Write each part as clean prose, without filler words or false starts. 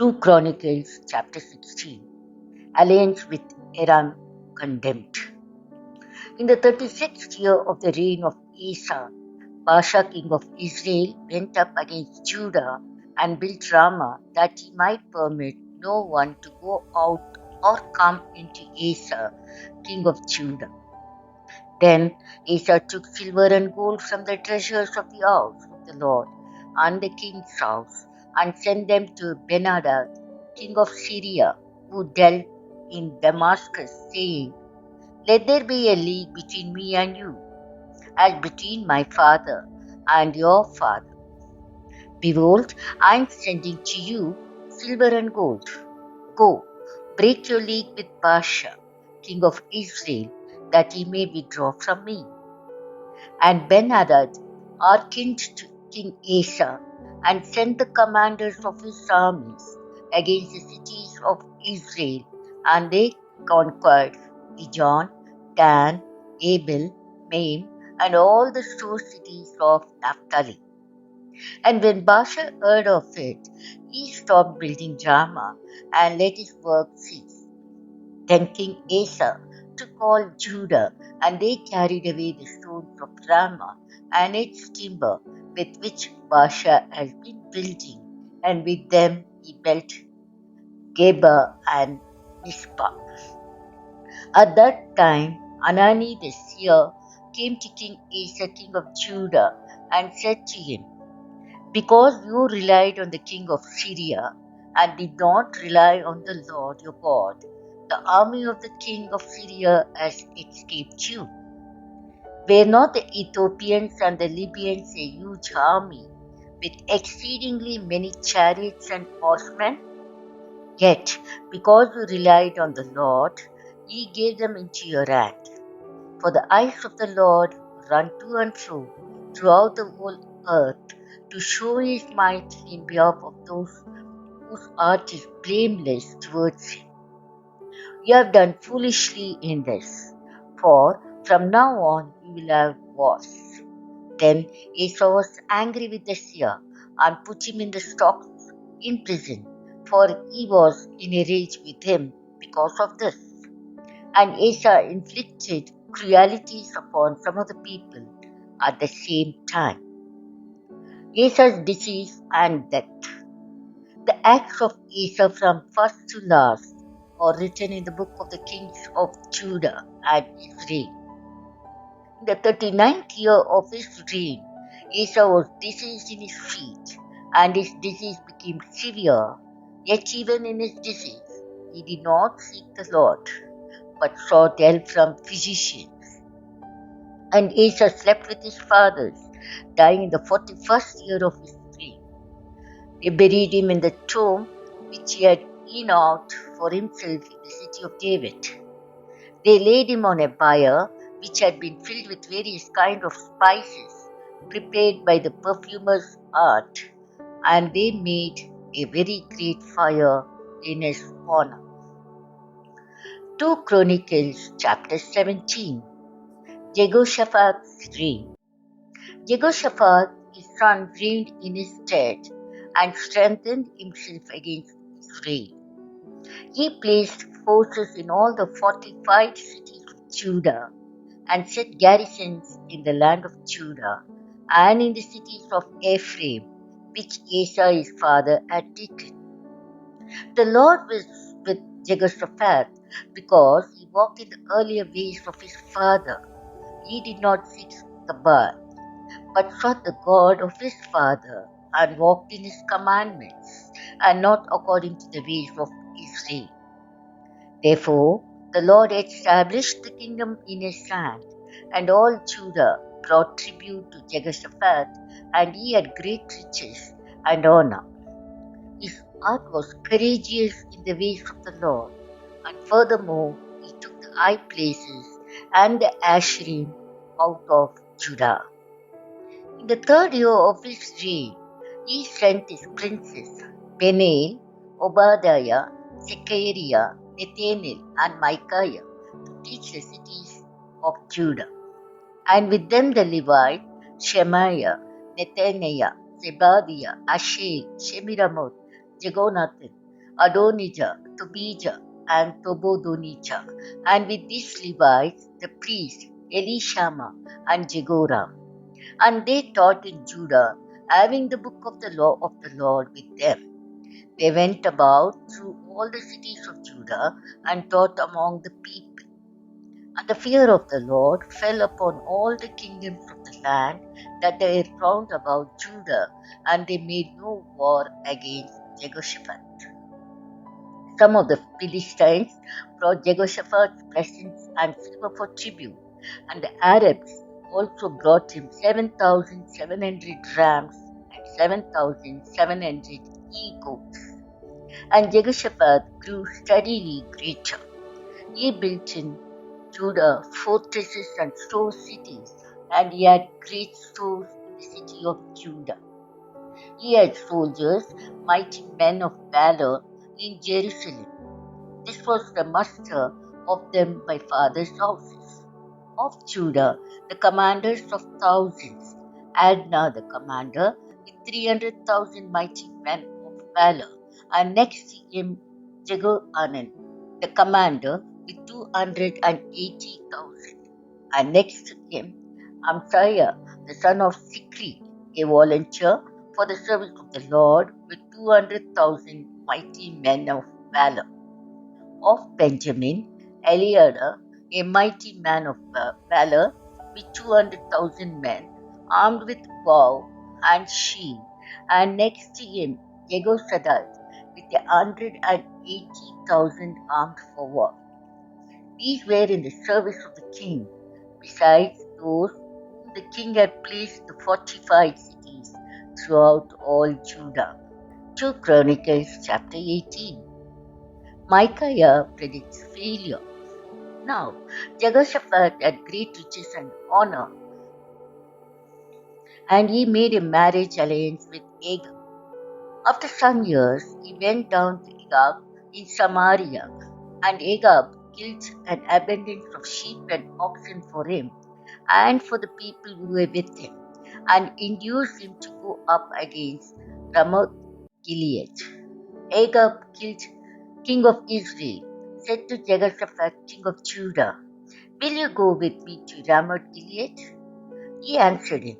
2 Chronicles chapter 16. Alliance with Aram condemned. In the 36th year of the reign of Asa, Baasha king of Israel went up against Judah and built Ramah that he might permit no one to go out or come into Asa, king of Judah. Then Asa took silver and gold from the treasures of the house of the Lord and the king's house, and sent them to Ben-Hadad, king of Syria, who dwelt in Damascus, saying, Let there be a league between me and you, as between my father and your father. Behold, I am sending to you silver and gold. Go, break your league with Baasha, king of Israel, that he may withdraw from me. And Ben-Hadad hearkened to King Asa, and sent the commanders of his armies against the cities of Israel, and they conquered Ijon, Dan, Abel, Maim, and all the store cities of Naphtali. And when Baasha heard of it, he stopped building Ramah and let his work cease. Then King Asa took all Judah, and they carried away the stones of Ramah and its timber with which Baasha has been building, and with them he built Geba and Mizpah. At that time Hanani the seer came to King Asa king of Judah and said to him, Because you relied on the king of Syria and did not rely on the Lord your God, the army of the king of Syria has escaped you. Were not the Ethiopians and the Libyans a huge army, with exceedingly many chariots and horsemen? Yet, because you relied on the Lord, he gave them into your hand. For the eyes of the Lord run to and fro throughout the whole earth, to show his might in behalf of those whose heart is blameless towards him. You have done foolishly in this, for from now on you will have wars. Then Asa was angry with the seer, and put him in the stocks in prison, for he was in a rage with him because of this. And Asa inflicted cruelties upon some of the people at the same time. Asa's disease and death. The acts of Asa from first to last are written in the book of the kings of Judah and Israel. In the 39th year of his reign, Asa was diseased in his feet, and his disease became severe. Yet even in his disease, he did not seek the Lord, but sought help from physicians. And Asa slept with his fathers, dying in the 41st year of his reign. They buried him in the tomb which he had hewn out for himself in the city of David. They laid him on a bier which had been filled with various kinds of spices prepared by the perfumer's art, and they made a very great fire in his honor. 2 Chronicles chapter 17. Jehoshaphat's reign. Jehoshaphat, his son, reigned in his stead and strengthened himself against Israel. He placed forces in all the fortified cities of Judah, and set garrisons in the land of Judah and in the cities of Ephraim, which Asa his father had taken. The Lord was with Jehoshaphat, because he walked in the earlier ways of his father. He did not seek the Baal, but sought the God of his father, and walked in his commandments, and not according to the ways of Israel. Therefore the Lord established the kingdom in his hand, and all Judah brought tribute to Jehoshaphat, and he had great riches and honor. His heart was courageous in the ways of the Lord, and furthermore he took the high places and the Asherim out of Judah. In the 3rd year of his reign, he sent his princes Benael, Obadiah, Zechariah, Nathanael, and Micaiah to teach the cities of Judah, and with them the Levite Shemaiah, Nethaniah, Zebadiah, Asher, Shemiramoth, Jehonathan, Adonijah, Tobijah, and Tobodonijah, and with these Levites, the priests, Elishama and Jehoram. And they taught in Judah, having the book of the law of the Lord with them. They went about through all the cities of Judah and taught among the people. And the fear of the Lord fell upon all the kingdoms of the land that they round about Judah, and they made no war against Jehoshaphat. Some of the Philistines brought Jehoshaphat's presents and silver for tribute, and the Arabs also brought him 7,700 rams and 7,700 he-goats. And Jehoshaphat grew steadily greater. He built in Judah fortresses and store cities, and he had great stores in the city of Judah. He had soldiers, mighty men of valor in Jerusalem. This was the muster of them by fathers' houses. Of Judah, the commanders of thousands, Adnah the commander, with 300,000 mighty men of valor, and next to him Jehohanan, the commander, with 280,000, and next to him Amasiah, the son of Sikri, a volunteer for the service of the Lord, with 200,000 mighty men of valor. Of Benjamin, Eliada, a mighty man of valor, with 200,000 men, armed with bow and shield, and next to him Jehoshaphat, with 180,000 armed for war. These were in the service of the king, besides those whom the king had placed the fortified cities throughout all Judah. 2 Chronicles chapter 18. Micaiah predicts failure. Now, Jehoshaphat had great riches and honor, and he made a marriage alliance with Agag. After some years, he went down to Agag in Samaria, and Agag killed an abundance of sheep and oxen for him and for the people who were with him, and induced him to go up against Ramoth Gilead. Agag killed king of Israel, said to Jehoshaphat, king of Judah, "Will you go with me to Ramoth Gilead?" He answered him,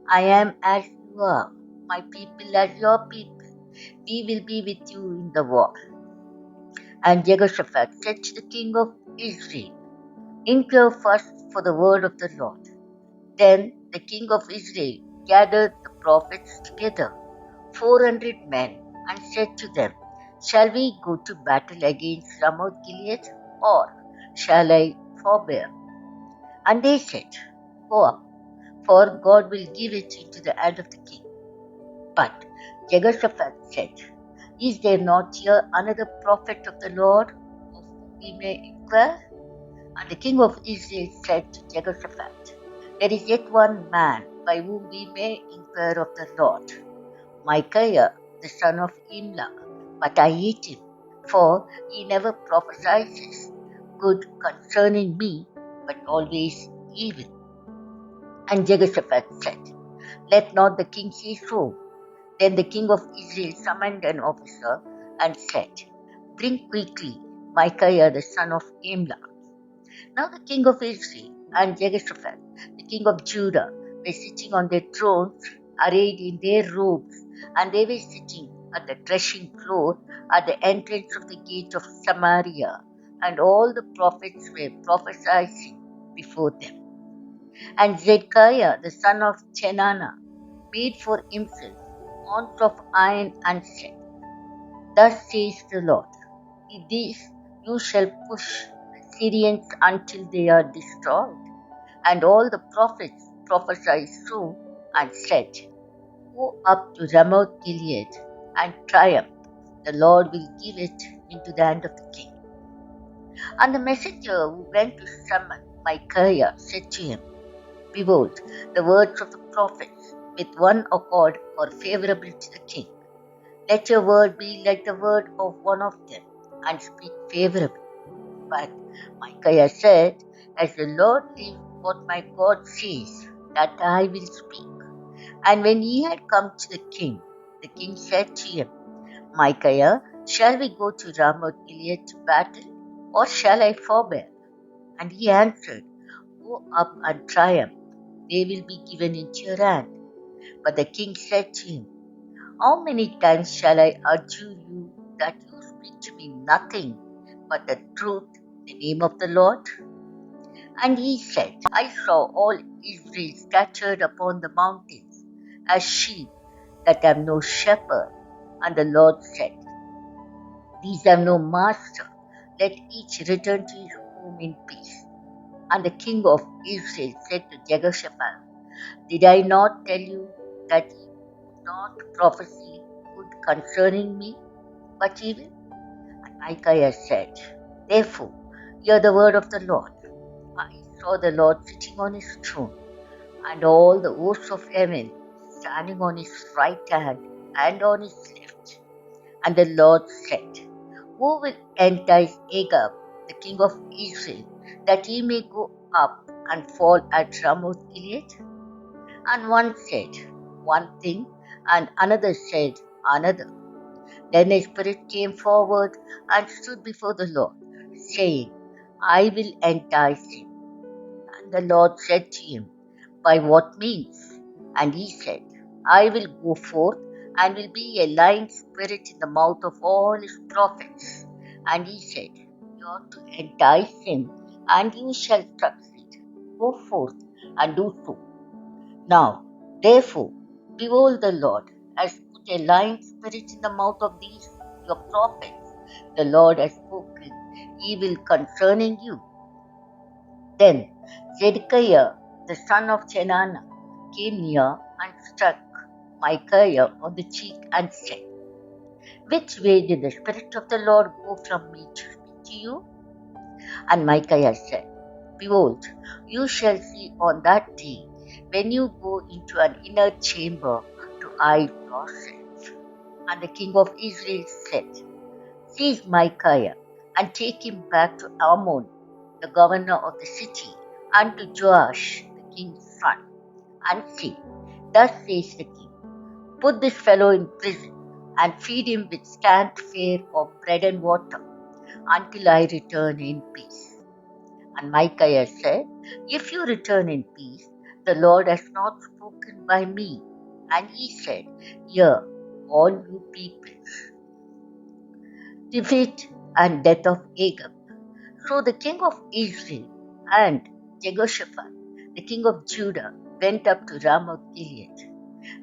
"I am as you are, my people as your people. We will be with you in the war." And Jehoshaphat said to the king of Israel, "Inquire first for the word of the Lord." Then the king of Israel gathered the prophets together, 400 men, and said to them, "Shall we go to battle against Ramoth Gilead, or shall I forbear?" And they said, "Go up, for God will give it into the hand of the king." But Jehoshaphat said, "Is there not here another prophet of the Lord, of whom we may inquire?" And the king of Israel said to Jehoshaphat, "There is yet one man by whom we may inquire of the Lord, Micaiah, the son of Imlah, but I hate him, for he never prophesies good concerning me, but always evil." And Jehoshaphat said, "Let not the king say so." Then the king of Israel summoned an officer and said, "Bring quickly Micaiah, the son of Imlah." Now the king of Israel and Jehoshaphat, the king of Judah, were sitting on their thrones, arrayed in their robes, and they were sitting at the threshing floor at the entrance of the gate of Samaria, and all the prophets were prophesying before them. And Zedekiah, the son of Chenaanah, made for himself horns of iron and said, "Thus says the Lord, with this you shall push the Syrians until they are destroyed." And all the prophets prophesied so and said, "Go up to Ramoth Gilead and triumph. The Lord will give it into the hand of the king." And the messenger who went to summon Micaiah said to him, "Behold, the words of the prophets with one accord are favorable to the king. Let your word be like the word of one of them, and speak favorably." But Micaiah said, "As the Lord lives, what my God says, that I will speak." And when he had come to the king said to him, "Micaiah, Shall we go to Ramoth Gilead to battle, or shall I forbear? And he answered, Go up and triumph. They will be given into your hand. But the king said to him, How many times shall I adjure you that you speak to me nothing but the truth in the name of the Lord? And he said, I saw all Israel scattered upon the mountains as sheep that have no shepherd. And the Lord said, These have no master. Let each return to his home in peace. And the king of Israel said to Jehoshaphat, Did I not tell you that he would not prophesy good concerning me, but evil? And Micaiah said, Therefore, hear the word of the Lord. I saw the Lord sitting on his throne, and all the hosts of heaven standing on his right hand and on his left. And the Lord said, Who will entice Agag, the king of Israel, that he may go up and fall at Ramoth Gilead? And one said one thing, and another said another. Then a spirit came forward and stood before the Lord, saying, I will entice him. And the Lord said to him, By what means? And he said, I will go forth and will be a lying spirit in the mouth of all his prophets. And he said, You ought to entice him, and you shall succeed. Go forth and do so. Now, therefore, behold, the Lord has put a lying spirit in the mouth of these your prophets. The Lord has spoken evil concerning you. Then Zedekiah, the son of Chenaanah, came near and struck Micaiah on the cheek and said, Which way did the Spirit of the Lord go from me to speak to you? And Micaiah said, Behold, you shall see on that day when you go into an inner chamber to hide yourself. And the king of Israel said, Seize Micaiah and take him back to Ammon, the governor of the city, and to Joash, the king's son, and say, Thus says the king, Put this fellow in prison and feed him with scant fare of bread and water until I return in peace. And Micaiah said, If you return in peace, the Lord has not spoken by me. And he said, Hear, all you peoples, defeat and death of Agag. So the king of Israel and Jehoshaphat, the king of Judah, went up to Ramoth Gilead.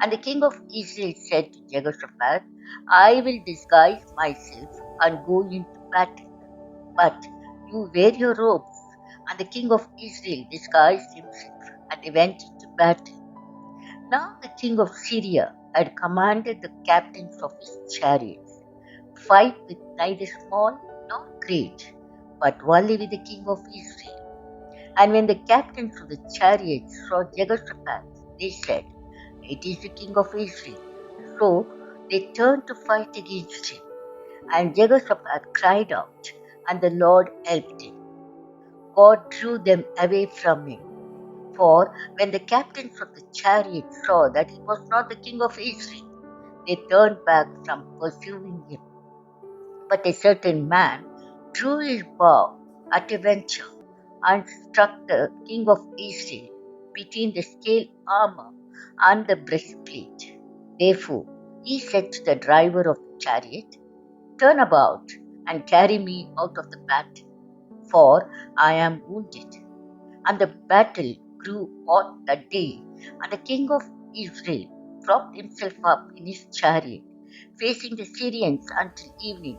And the king of Israel said to Jehoshaphat, I will disguise myself and go into battle, but you wear your robes. And the king of Israel disguised himself, and they went into battle. Now the king of Syria had commanded the captains of his chariots, Fight with neither small nor great, but only with the king of Israel. And when the captains of the chariots saw Jehoshaphat, they said, It is the king of Israel. So they turned to fight against him. And Jehoshaphat cried out, and the Lord helped him. God drew them away from him. For when the captains of the chariots saw that he was not the king of Israel, they turned back from pursuing him. But a certain man drew his bow at a venture and struck the king of Israel between the scale armor and the breastplate. Therefore he said to the driver of the chariot, Turn about and carry me out of the battle, for I am wounded. And the battle grew hot that day, and the king of Israel propped himself up in his chariot, facing the Syrians until evening.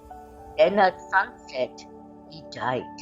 Then at sunset he died.